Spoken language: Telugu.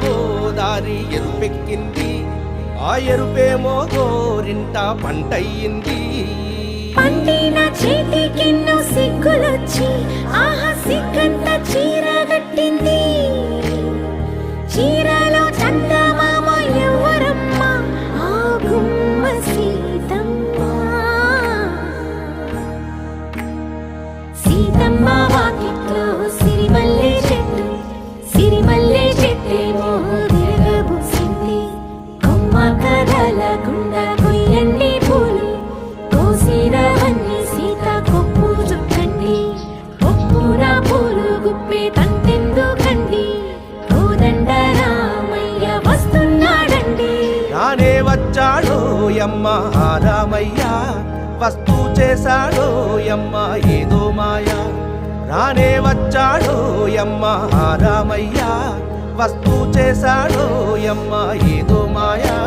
గోదారి ఎరుపెక్కింది, ఆ ఎరుపేమో గోరింట పంటయ్యింది. పండిన చేతికెన్నో సిగ్గులొచ్చి ఆహా సిగ్గంత చీర కట్టింది. చీరలో చందమామ ఎవరమ్మ, ఆ గుమ్మ సీతమ్మ. సీతమ్మ వాకిట్లో సిరిమల్లె చెట్టు, సిరిమల్లె చెట్టేమో తిరగబూసింది. కొమ్మ కదలకుండా కొయ్యండి పూలు, కోసిరవన్నీ సీత కొప్పు చుట్టండి. కొప్పున పూలు గుప్పే తంతెందుకండి, కోదండ రామయ్య వస్తున్నాడండి. రానే వచ్చాడో యమ్మ ఆ రామయ్య, వస్తూ చేశాడో యమ్మ ఏదో మాయా. రానే వచ్చాడో యమ్మ ఆ రామయ్య, వస్తూ చేశాడో యమ్మ ఏదో మాయా.